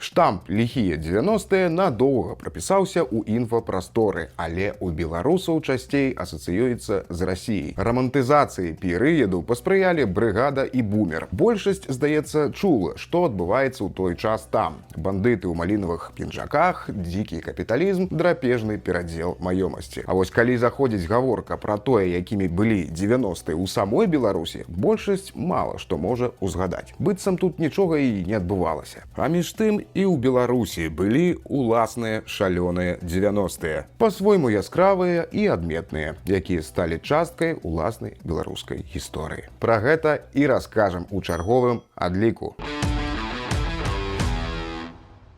Штамп ліхія 90-е надоўга прапісаўся ў інфапрасторы, але ў беларусаў часцей асацыюецца з Расіяй. Рамантызацыі перыяду паспрыялі брыгада і бумер. Большасць, здаецца, чула, што адбываецца ў той час там. Бандыты ў малінавых пінжаках, дзікі капіталізм, драпежны перадзел маёмасці. А вось калі заходзіць гаворка пра тое, якімі былі 90-е ў самой Беларусі, большасць мала што можа ўзгадаць. Быццам тут нічога і не адбывалася. А між тым, і ў Беларусі былі уласныя шалёныя 90-е, па-свойму яскравыя і адметныя, якія сталі часткай уласнай беларускай гісторыі. Пра гэта і раскажам у чарговым адліку.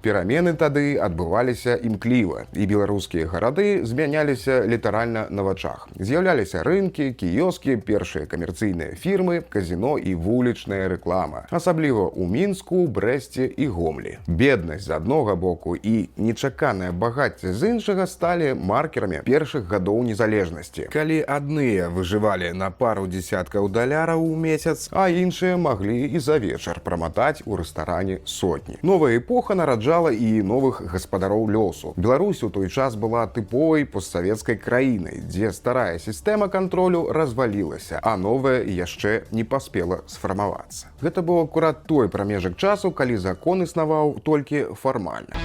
Перамены тады адбываліся імкліва, і беларускія гарады змяняліся літаральна на вачах. З'яўляліся рынкі, кіёскі, першыя камерцыйныя фірмы, казіно і вулічная рэклама. Асабліва ў Мінску, Брэсце і Гомлі. Беднасць з аднога боку і нечаканае багацце з іншага сталі маркерамі першых гадоў незалежнасці. Калі адныя выжывалі на пару дзесяткаў даляраў у месяц, а іншыя маглі і за вечар праматаць у рэстаране сотні. Новая эпоха нараджалася і новых гаспадароў лёсу. Беларусь у той час была тыповай постсавецкай краінай, дзе старая сістэма кантролю развалілася, а новая яшчэ не паспела сфармавацца. Гэта быў акурат той прамежак часу, калі закон існаваў толькі фармальна.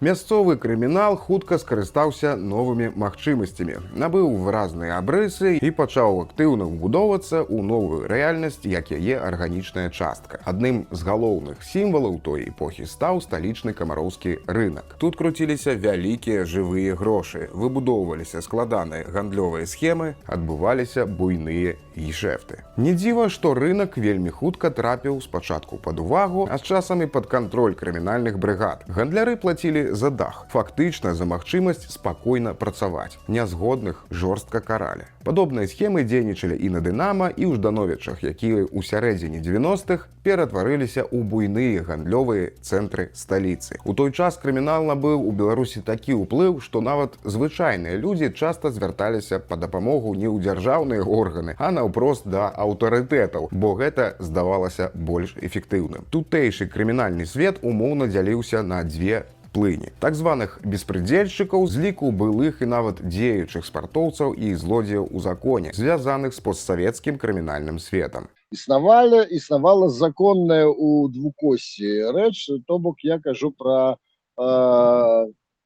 Мясцовы крымінал хутка скарыстаўся новымі магчымасцямі, набыў выразныя абрысы і пачаў актыўна ўбудоўвацца ў новую рэальнасць як яе арганічная частка. Адным з галоўных сімвалаў той эпохі стаў сталічны камароўскі рынак. Тут круціліся вялікія жывыя грошы, выбудоўваліся складаныя гандлёвыя схемы, адбываліся буйныя гешэфты. Не дзіва, што рынак вельмі хутка трапіў спачатку пад увагу, а з часам і пад кантроль крымінальных брыгад. Гандляры плацілі за дах, фактычна за магчымасць спакойна працаваць. Нязгодных жорстка каралі. Падобныя схемы дзейнічалі і на Дынама, і ў Ждановічах, якія ў сярэдзіне 90-х ператварыліся ў буйныя гандлёвыя цэнтры сталіцы. У той час крымінал набыў у Беларусі такі ўплыў, што нават звычайныя людзі часта звярталіся па дапамогу не ў дзяржаўныя органы, а наўпрост да аўтарытэтаў, бо гэта здавалася больш эфектыўным. Тутэйшы крымінальны свет умоўна дзяліўся на дзве плыні. Так званых беспрыдзельшчыкаў з ліку былых і нават дзеючых спартоўцаў і злодзеяў у законе, звязаных з постсавецкім крымінальным светам. Існавала законная ў двукоссі рэч, то бок я кажу пра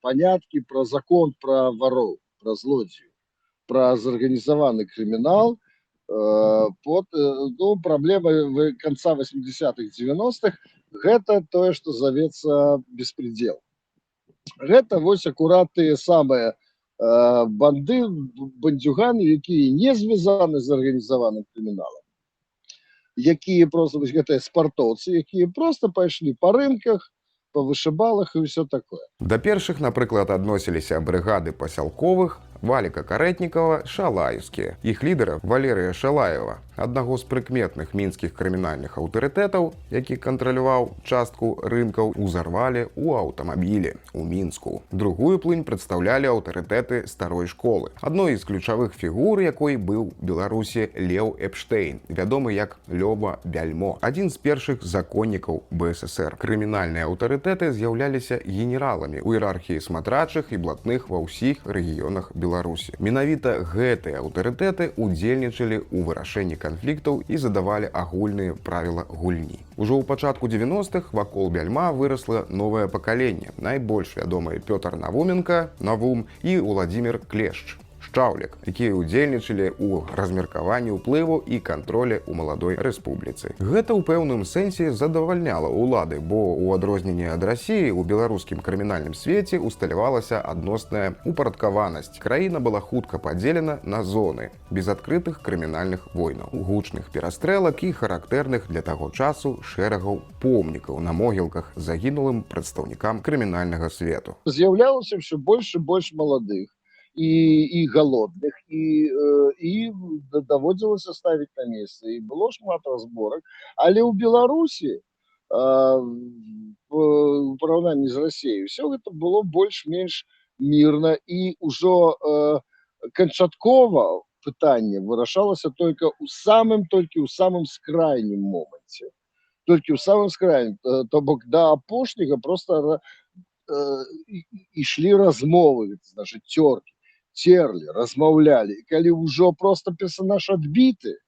паняткі, пра закон пра вароў, пра злодзеяў, пра зарганізаваны крымінал. Праблема канца 80-х, 90-х гэта тое, што завецца беспредел. Гэта вось акурат тыя самыя бандюганы, якія не звязаны з арганізаваным крыміналам, якія проста вось гэтыя спартоўцы, якія проста пайшлі па рынках, па вышыбалах і ўсё такое. Да першых, напрыклад, адносіліся брыгады пасялковых, Валіка Карэтнікава, шалаеўскія. Іх лідара Валерыя Шалаева, аднаго з прыкметных мінскіх крымінальных аўтарытэтаў, які кантраляваў частку рынкаў, узарвалі ў аўтамабілі ў Мінску. Другую плынь прадстаўлялі аўтарытэты старой школы. Адной з ключавых фігур якой быў у Беларусі Леў Эпштейн, вядомы як Лёва Бяльмо, адзін з першых законнікаў БССР. Крымінальныя аўтарытэты з'яўляліся генераламі ў іерархіі сматрачых і блатных ва ўсіх рэгіёнах Беларусі. Менавіта гэтыя аўтарытэты удзельнічалі ў вырашэнні канфліктаў і задавалі агульныя правіла гульні. Ужо ў пачатку 90-х вакол Бяльма вырасла новае пакаленне. Найбольш вядомыя Пётр Навуменка, Навум і Уладзімір Клешч, Шчаўлік, якія ўдзельнічалі ў размеркаванні ўплыву і кантролі ў маладой рэспубліцы. Гэта ў пэўным сэнсе задавальняла ўлады, бо ў адрозненне ад Расіі у беларускім крымінальным свеце усталявалася адносная упарадкаванасць. Краіна была хутка падзелена на зоны без адкрытых крымінальных войнаў, гучных перастрэлак і характэрных для таго часу шэрагаў помнікаў на могілках загінулым прадстаўнікам крымінальнага свету. З'яўлялася ўсё больш і больш маладых і галодных, і даводзілася ставіць на месца, і было шмат разборак. Але ў Беларусі у параўнанні з Расіяй ўсё гэта было больш-менш мірна, і ўжо канчаткова пытанне вырашалася толькі ў самым скрайнім моманце. толькі ў самым скрайным, то бок да апошняга проста ішлі размовы, значыць церлі, размаўлялі. І калі ўжо проста персанаж адбіты,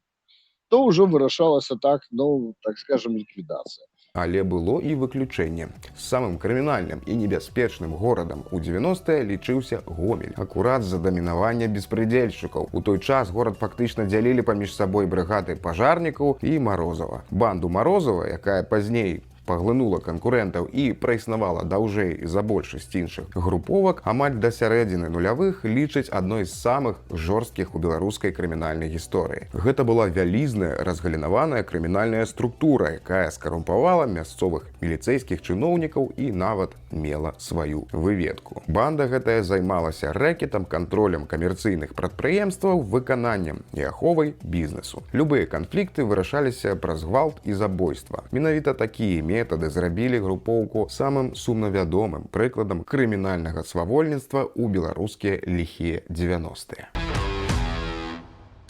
то ўжо вырашалася так, ну, так скажем, ліквідацыя. Але было і выключэнне. Самым крымінальным і небяспечным горадам у 90-е лічыўся Гомель. Акурат з-за дамінавання беспрыдзельшчыкаў. У той час горад фактычна дзялілі паміж сабой брыгады пажарнікаў і Марозава. Банду Марозава, якая пазней паглынула канкурэнтаў і праіснавала даўжэй за большасць іншых груповак, амаль да сярэдзіны нулявых лічаць адной з самых жорсткіх у беларускай крымінальнай гісторыі. Гэта была вялізная, разгалінаваная крымінальная структура, якая скарумпавала мясцовых міліцэйскіх чыноўнікаў і нават мела сваю выведку. Банда гэтая займалася рэкетам, кантролем камерцыйных прадпрыемстваў, выкананнем і аховай бізнесу. Любыя канфлікты вырашаліся праз гвалт і забойства. Менавіта такія метады зрабілі групоўку самым сумнавядомым прыкладам крымінальнага свавольніцтва ў беларускія ліхія 90-е.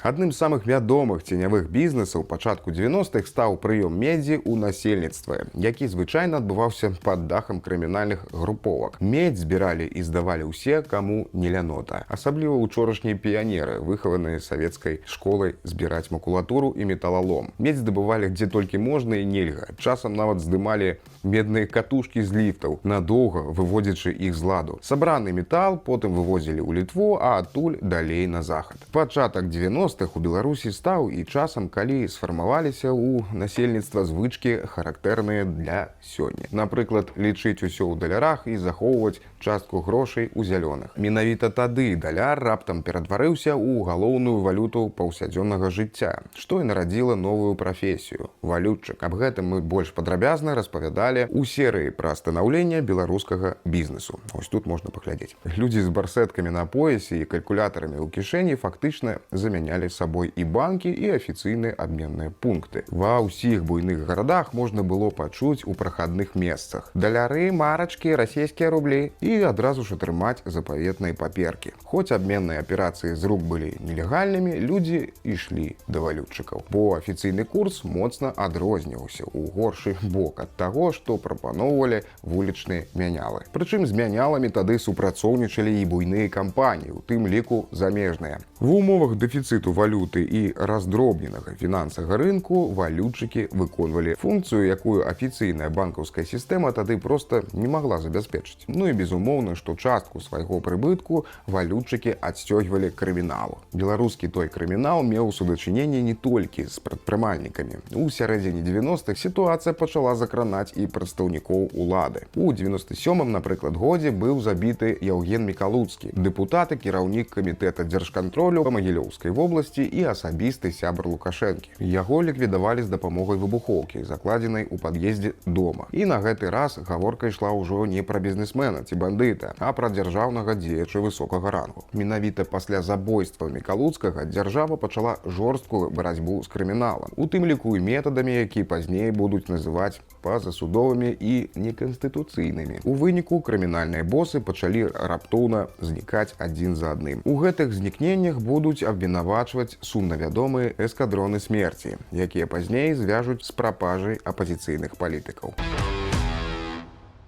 Адным з самых вядомых ценявых бізнесаў пачатку 90-х стаў прыём медзі ў насельніцтва, які звычайна адбываўся пад дахам крымінальных груповак. Медзь збіралі і здавалі ўсе, каму не лянота. Асабліва учорашнія піянеры, выхаваныя савецкай школай збіраць макулатуру і металалом. Медзь здабывалі дзе толькі можна і нельга. Часам нават здымалі медныя катушкі з ліфтаў, надоўга выводзячы іх з ладу. Сабраны метал потым вывозілі ў Літву, а адтуль далей на захад. Пачатак 90-х у Беларусі стаў і часам, калі сфармаваліся ў насельніцтва звычкі, характэрныя для сёння. Напрыклад, лічыць усё ў далярах і захоўваць частку грошай у зялёных. Менавіта тады даляр раптам ператварыўся ў галоўную валюту паўсядзённага жыцця, што і нарадзіла новую прафесію – валютчык. Аб гэтым мы больш падрабязна распавядалі у серыі пра станаўленне беларускага бізнесу. Ось тут можна паглядзець. Людзі з барсэткамі на поясе і калькулятарамі ў кішэні фактычна замянялі сабой і банкі, і афіцыйныя абменныя пункты. Ва ўсіх буйных гарадах можна было пачуць у прахадных месцах даляры, марачкі, расійскія рублі і адразу ж атрымаць запаветныя паперкі. Хоць абменныя аперацыі з рук былі нелегальнымі, людзі ішлі да валютчыкаў, бо афіцыйны курс моцна адрозніваўся ў горшы бок ад таго, што прапаноўвалі вулічныя мянялы. Прычым з мяняламі тады супрацоўнічалі і буйныя кампаніі, у тым ліку замежныя. В умовах дэфіцыту валюты і раздробненага фінансавага рынку валютчыкі выконвалі функцыю, якую афіцыйная банкаўская сістэма тады проста не магла забяспечыць. Ну і безумоўна, што частку свайго прыбытку валютчыкі адсцёгвалі крыміналу. Беларускі той крымінал меў судачыненне не толькі з прадпрымальнікамі. У сярэдзіне 90-х сітуацыя пачала закранаць і прадстаўнікоў улады. У 97-м, напрыклад, годзе быў забіты Яўген Мікалуцкі, дэпутат і кіраўнік камітэта дзяржкантролю па Магілёўскай вобласці і асабісты сябар Лукашэнкі. Яго ліквідавалі з дапамогай выбухоўкі, закладзенай у пад'ездзе дома. І на гэты раз гаворка ішла ўжо не пра бізнесмена ці бандыта, а пра дзяржаўнага дзеяча высокага рангу. Менавіта пасля забойства Мікалуцкага дзяржава пачала жорсткую барацьбу з крыміналам, у тым ліку і метадамі, які пазней будуць называць пазасудовымі і неканстытуцыйнымі. У выніку крымінальныя босы пачалі раптоўна знікаць адзін за адным. У гэтых знікненнях будуць абвінавачваць сумнавядомыя эскадроны смерці, якія пазней звяжуць з прапажай апазіцыйных палітыкаў.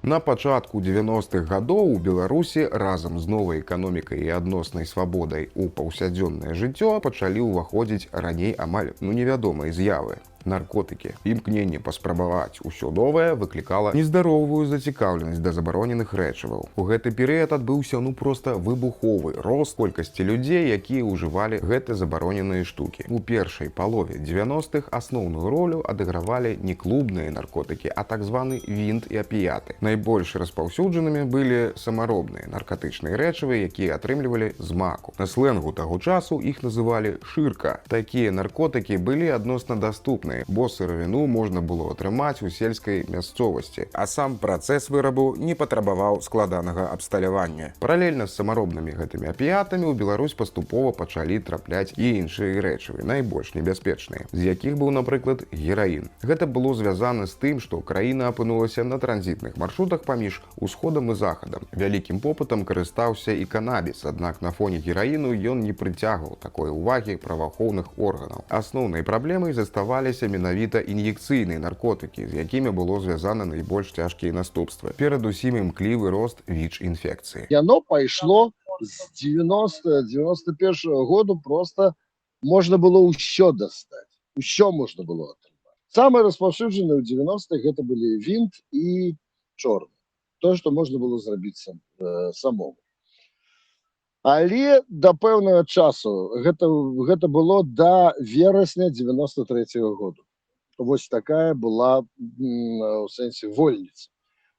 На пачатку 90-х гадоў у Беларусі разам з новай эканомікай і адноснай свабодай у паўсядзённае жыццё пачалі ўваходзіць раней амаль невядомыя з'явы. Наркотыкі. Імкненне паспрабаваць усё новае выклікала нездаровую зацікаўленасць да забароненых рэчываў. У гэты перыяд адбыўся проста выбуховы рост колькасці людзей, якія ўжывалі гэты забароненыя штукі. У першай палове 90-х асноўную ролю адыгравалі не клубныя наркотыкі, а так званы вінт і апіяты. Найбольш распаўсюджанымі былі самаробныя наркатычныя рэчывы, якія атрымлівалі з маку. На сленгу таго часу іх называлі шырка. Такія наркотыкі былі адносна даступныя, бо сыравіну можна было атрымаць у сельскай мясцовасці, а сам працэс вырабу не патрабаваў складанага абсталявання. Паралельна з самаробнымі гэтымі апіятамі ў Беларусь паступова пачалі трапляць і іншыя рэчывы, найбольш небяспечныя, з якіх быў, напрыклад, гераін. Гэта было звязана з тым, што краіна апынулася на транзітных маршрутах паміж усходам і захадам. Вялікім попытам карыстаўся і канабіс, аднак на фоне гераіну ён не прыцягваў такой увагі праваахоўных органаў. Асноўнай праблемай заставаліся з'яўляліся менавіта ін'екцыйныя наркотыкі, з якімі было звязана найбольш цяжкія наступствы. Перадусім імклівы рост ВІЧ-інфекцыі. Яно пайшло з 91-го году, просто можна было ўсё дастаць. Усё можна было атрымаць. Самыя распаўсюджаныя ў 90-х гэта былі вінт і чорны. То, што можна было зрабіць самому. Але да пэўнага часу, гэта было да верасня 93-го году. Вось такая была, у сэнсе, вольніца.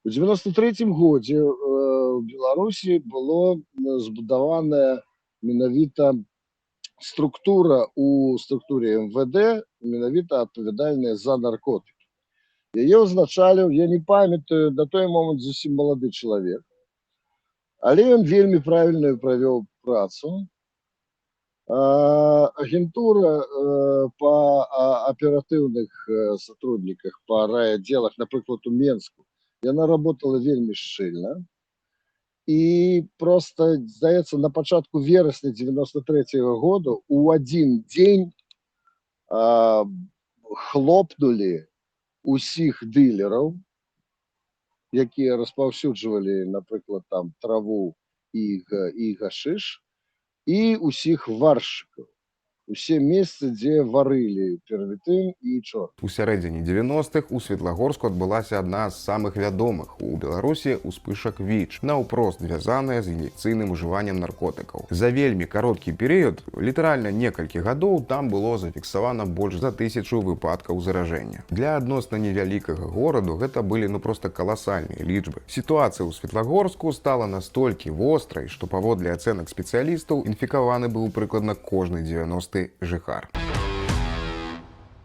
У 93-м годзе в Беларусі было збудаваная менавіта структура у структуре МВД, менавіта адпавядальная за наркотыкі. Яе ўзначаліў, я не памятаю, на той момант зусім малады чалавек, але ён вельмі правільную правёў працу. Агентура по оперативных сотрудниках, по райотделах, например, у Менску, она работала вельми шчыльна. И просто, здаецца, на початку вересня 93-го года у один день хлопнули усіх дилеров, якія распаўсюджвалі, например, там траву и гашиш, и усіх варшчыкаў. Усе месцы, дзе варылі первітын і чорт. У сярэдзіне 90-х у Светлагорску адбылася адна з самых вядомых у Беларусі ўспышак ВІЧ, наўпрост звязаная з ін'екцыйным ужываннем наркотыкаў. За вельмі кароткі перыяд, літаральна некалькі гадоў, там было зафіксавана больш за 1000 выпадкаў заражэння. Для адносна невялікага гораду гэта былі проста каласальныя лічбы. Сітуацыя ў Светлагорску стала настолькі вострай, што паводле ацэнак спецыялістаў інфікаваны быў прыкладна кожны 90-й жыхар.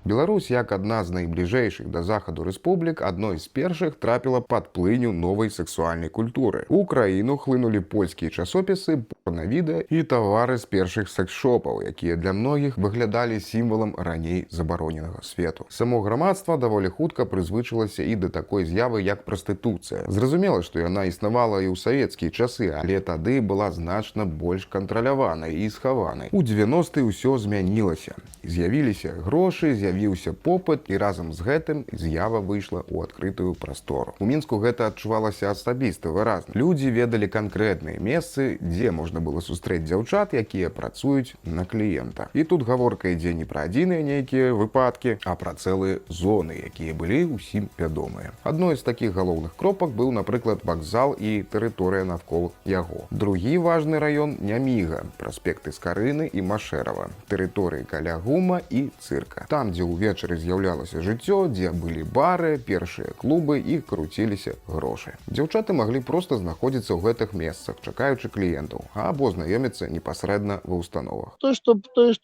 Беларусь, як адна з найбліжэйшых да захаду рэспублік, адной з першых трапіла пад плыню новай сексуальнай культуры. У краіну хлынулі польскія часопісы, порнавідэа і тавары з першых секс-шопаў, якія для многіх выглядалі сімвалам раней забароненага свету. Само грамадства даволі хутка прызвычылася і да такой з'явы, як прастытуцыя. Зразумела, што яна існавала і ў савецкія часы, але тады была значна больш кантраляванай і схаванай. У 90-е ўсё змянілася. З'явіліся грошы, з'явіўся попыт, і разам з гэтым з'ява выйшла ў адкрытую прастору. У Мінску гэта адчувалася асабіста выразна. Людзі ведалі канкрэтныя месцы, дзе можна было сустрэць дзяўчат, якія працуюць на кліента. І тут гаворка ідзе не пра адзіныя нейкія выпадкі, а пра цэлыя зоны, якія былі ўсім вядомыя. Адной з такіх галоўных кропак быў, напрыклад, вакзал і тэрыторыя навкол яго. Другі важны раён Няміга, праспекты Скарыны і Машэрава, тэрыторыі каля ГУМа і цырка. Там, дзе ўвечары з'яўлялася жыццё, дзе былі бары, першыя клубы і круціліся грошы. Дзяўчаты маглі проста знаходзіцца ў гэтых месцах, чакаючы кліентаў, або знаёміцца непасрэдна ва ўстановах. Тое, што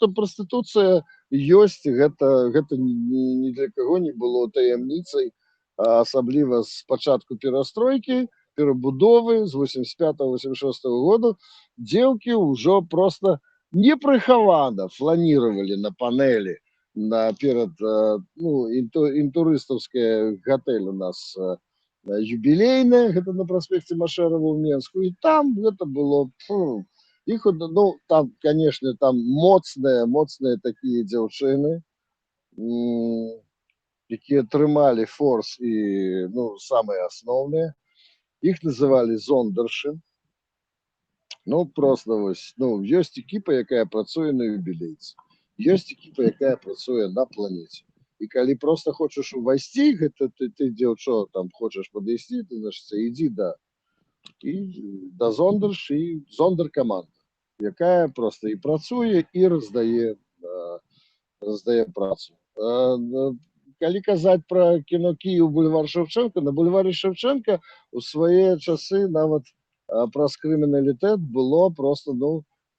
прастытуцыя ёсць, гэта ні для каго не было таямніцай, асабліва з пачатку перастройкі, перабудовы з 85-86 года дзеўкі ўжо проста непрыхавана фланировали на панелі перед інтурыстаўская гатэль у нас юбілейная, гэта на праспекце Машэрава ў Менску, і там гэта было іх, там, конечно, там моцныя такія дзяўчыны, якія трымалі форс і самыя асноўныя. Іх называлі зондершы. Просто вось, ёсць экіпа, якая працуе на юбілейцы. Ёсць экіпа, якая працуе на планеце. І калі просто хочаш увайсці, гэта ты дзяўчо, там хочаш падысці, ты, значыць, ідзі да зондерш і зондер-каманда, якая просто і працуе, і раздае працу. Калі казаць пра кіно Кіеў, бульвар Шевченка, на бульвары Шевченка у свае часы нават праз крыміналітэт было просто,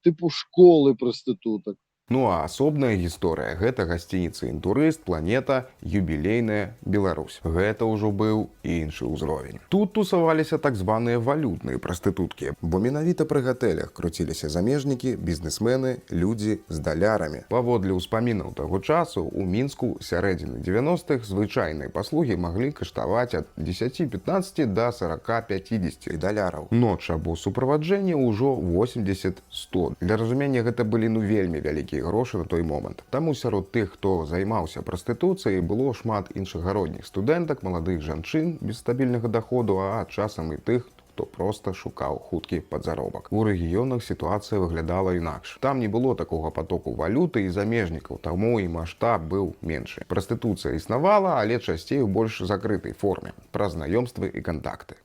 тыпу школы прастытутак. А асобная гісторыя – гэта гасцініца «Інтурыст», «Планета», юбілейная «Беларусь». Гэта ўжо быў іншы ўзровень. Тут тусаваліся так званыя валютныя прастытуткі, бо менавіта пры гатэлях круціліся замежнікі, бізнесмены, людзі з далярамі. Паводле ўспамінаў таго часу, у Мінску сярэдзіны 90-х звычайныя паслугі маглі каштаваць ад 10-15 да 40-50 даляраў. Ноч або суправаджэнне ўжо 80-100. Для разумення, гэта былі вельмі вялікія вялікія грошы на той момант. Таму сярод тых, хто займаўся прастытуцыяй, было шмат іншагародніх студэнтак, маладых жанчын без стабільнага даходу, а часам і тых, хто проста шукаў хуткі падзаробак. У рэгіёнах сітуацыя выглядала інакш. Там не было такога потоку валюты і замежнікаў, таму і маштаб быў меншы. Прастытуцыя існавала, але часцей у больш закрытай форме, праз знаёмствы і кантакты.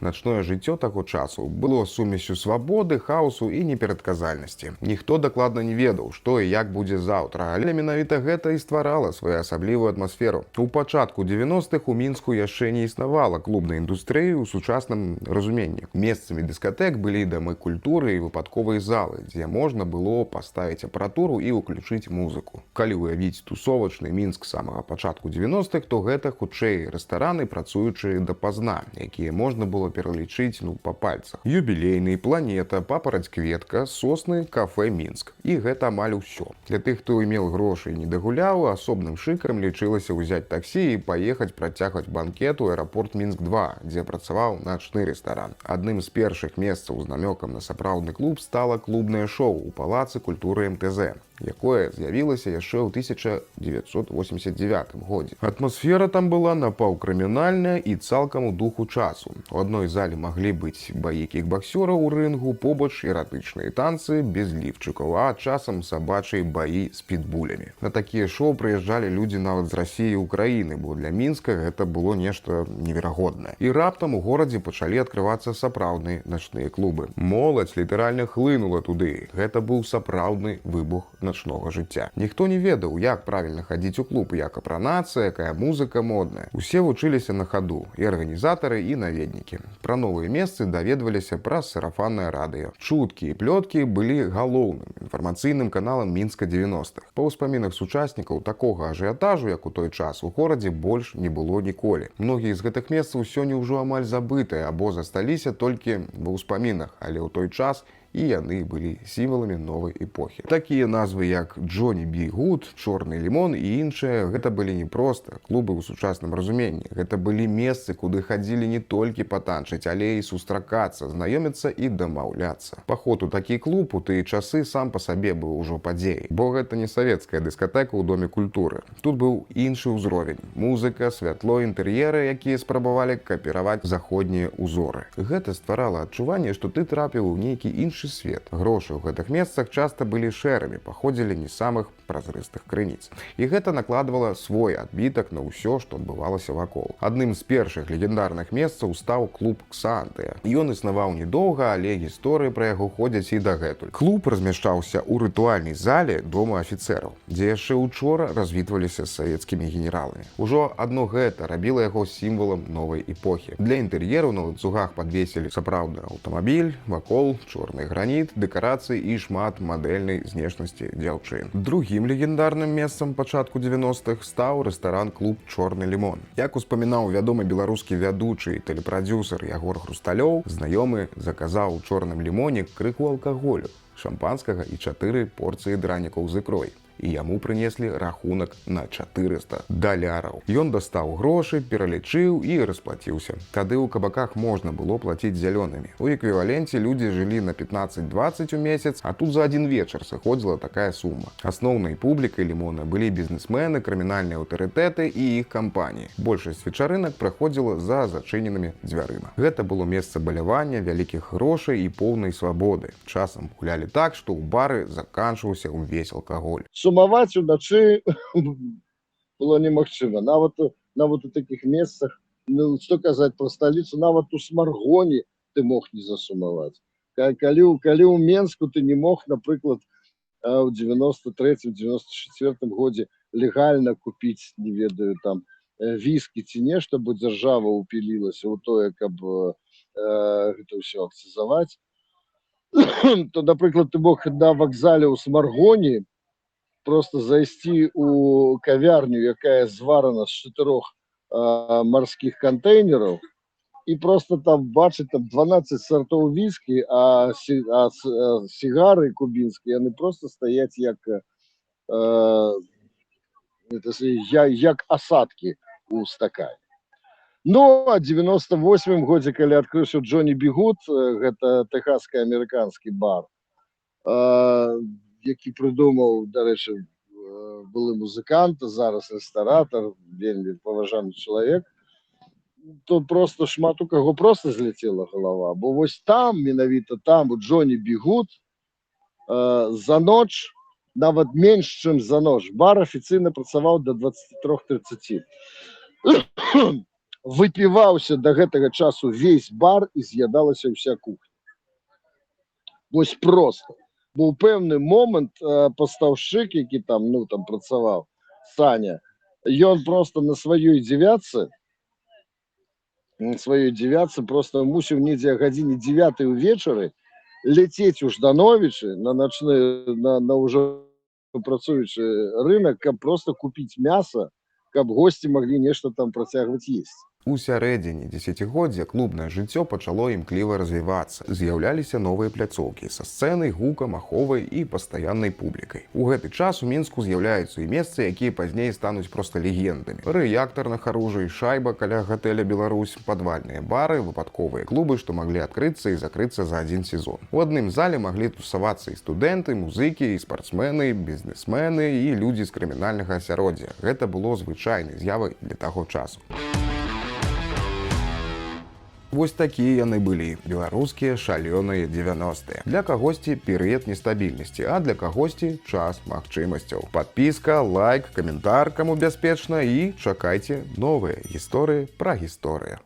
Начное жыццё таго часу было сумесю свабоды, хаосу і неперадказальнасці. Ніхто дакладна не ведаў, што і як будзе заўтра, але менавіта гэта і стварала своеасаблівую атмасферу. У пачатку 90-х у Мінску яшчэ не існавала клубнай індустрыі ў сучасным разуменні. Месцамі дыскатэк былі дамы культуры і выпадковыя залы, дзе можна было паставіць апаратуру і ўключыць музыку. Калі уявіць тусовачны Мінск самага пачатку 90-х, то гэта хутчэй рэстараны, працуючыя дапазна, якія можна было пералічыць па пальцах. Юбілейны, планета, папараць кветка, сосны, кафе Мінск. І гэта амаль усё. Для тых, хто меў грошы і не дагуляў, асобным шыкам лічылася ўзяць таксі і паехаць працягваць банкет у аэрапорт Мінск-2, дзе працаваў начны рэстаран. Адным з першых месцаў з намёкам на сапраўдны клуб стала клубнае шоу у палацы культуры МТЗ, якое з'явілася яшчэ ў 1989 годзе. Атмасфера там была напаўкрымінальная і цалкам у духу часу. У адной зале маглі быць баі кікбаксёраў у рынгу, побач эратычныя танцы без ліфчыкаў, а часам сабачыя баі з пітбулямі. На такія шоу прыязджалі людзі нават з Расіі і Украіны, бо для Мінска гэта было нешта неверагоднае. І раптам у горадзе пачалі адкрывацца сапраўдныя начныя клубы. Моладзь літаральна хлынула туды. Гэта быў сапраўдны выбух начнога жыцця. Ніхто не ведаў, як правільна хадзіць у клуб, як апранацца, якая музыка модная. Усе вучыліся на хаду, і арганізатары, і наведнікі. Пра новыя месцы даведваліся праз сарафаннае радыё. Чуткі і плёткі былі галоўным інфармацыйным каналам Мінска 90-х. Па ўспамінах сучаснікаў, такога ажыятажу, як у той час, у горадзе больш не было ніколі. Многія з гэтых месцаў сёння ўжо амаль забытыя або засталіся толькі ва ўспамінах, але ў той час і яны былі сімваламі новай эпохі. Такія назвы, як Джоні Бі Гуд, Чорны лімон і іншыя, гэта былі не проста клубы ў сучасным разуменні. Гэта былі месцы, куды хадзілі не толькі патанчыць, але і сустракацца, знаёміцца і дамаўляцца. Паход у такі клуб у тыя часы сам па сабе быў ужо падзеяй, бо гэта не савецкая дыскатэка ў Доме культуры. Тут быў іншы ўзровень. Музыка, святло, інтэр'еры, якія спрабавалі капіраваць заходнія ўзоры. Гэта стварала адчуванне, што ты трапіў у нейкі іншы свет. Грошы ў гэтых месцах часта былі шэрымі, паходзілі не самых празрыстых крыніц. І гэта накладвала свой адбітак на ўсё, што адбывалася вакол. Адным з першых легендарных месцаў стаў клуб Ксантыя. Ён існаваў недоўга, але гісторыі пра яго ходзяць і дагэтуль. Клуб размяшчаўся ў рытуальнай зале дома афіцэраў, дзе яшчэ учора развітваліся з савецкімі генераламі. Ужо адно гэта рабіла яго сімвалам новай эпохі. Для інтэр'еру на ланцугах падвесілі сапраўдны аўтамабіль, вакол чорны граніт, дэкарацыі і шмат мадэльнай знешнасці дзяўчын. Другім легендарным месцам пачатку 90-х стаў рэстаран-клуб «Чорны лімон». Як успамінаў вядомы беларускі вядучы і тэлепрадзюсар Ягор Хрусталёў, знаёмы заказаў у «Чорным лімоне» крыху алкаголю, шампанскага і 4 порцыі дранікаў з ікрой. І яму прынеслі рахунак на 400 даляраў. Ён дастаў грошы, пералічыў і расплаціўся. Тады ў кабаках можна было плаціць зялёнымі. У эквіваленце людзі жылі на 15-20 у месяц, а тут за адзін вечар сыходзіла такая сума. Асноўнай публікай лімона былі бізнесмены, крымінальныя аўтарытэты і іх кампаніі. Большасць вечарынак праходзіла за зачыненымі дзвярыма. Гэта было месца балявання, вялікіх грошай і поўнай свабоды. Часам гулялі так, што ў бары заканчваўся ўвесь алкаголь. Сумаваць уначы было немагчыма. Нават у такіх месцах, што казаць пра сталіцу, нават у Смаргоне ты мог не засумаваць. Калі ў Менску ты не мог, напрыклад, у 93-94 годзе легальна купіць, не ведаю, там віскі ці нешта, бо дзяржава ўпілілася ў тое, каб гэта ўсё акцызаваць, то, напрыклад, ты мог на вакзале ў Смаргоне просто зайсці у кавярню, якая зварана з 4 марскіх кантэйнераў, і просто там бачыць 12 сартоў віскі, а сігары кубінскія, яны просто стаяць як асадкі у стакане. Ну, а 98-м годзе, калі адкрыўся Джоні Бі Гуд, гэта тэхасска-амерыканскі бар, які придумаў, дарэчы, былы музыкант, зараз рэстаратар, вельмі паважаны чалавек, то просто шмат у каго просто зляцела галава, бо вось там, менавіта там, у Джоні Бігуд, за ноч, нават менш, чым за ноч, бар афіцыйна працаваў да 23:30. Выпіваўся да гэтага часу весь бар і з'ядалася ўся кухня. Вось просто. Бо ў пэўны момант пастаўшчык, які там, ну, там працаваў, Саня, ён просто на сваёй дзевятцы просто мусіў недзе о гадзіне 9 ўвечары ляцець у Ждановічы на начны, на ўжо працуючы рынок, каб просто купіць мяса, каб госці маглі нешта там працягваць есці. У сярэдзіне дзесяцігоддзя клубнае жыццё пачало імкліва развівацца. З'яўляліся новыя пляцоўкі са сцэнай, гукам, аховай і пастаяннай публікай. У гэты час у Мінску з'яўляюцца і месцы, якія пазней стануць проста легендамі. Рэактар на Харужы, Шайба каля гатэля Беларусь, падвальныя бары, выпадковыя клубы, што маглі адкрыцца і закрыцца за адзін сезон. У адным зале маглі тусавацца і студэнты, музыкі, і спартсмены, бізнесмены і людзі з крымінальнага асяроддзя. Гэта было звычайнай з'явай для таго часу. Вось такія яны былі, беларускія шалёныя 90-е. Для кагосьці перыяд нестабільнасці, а для кагосьці час магчымасцяў. Падпіска, лайк, каментар, каму бяспечна, і чакайце новыя гісторыі пра гісторыю.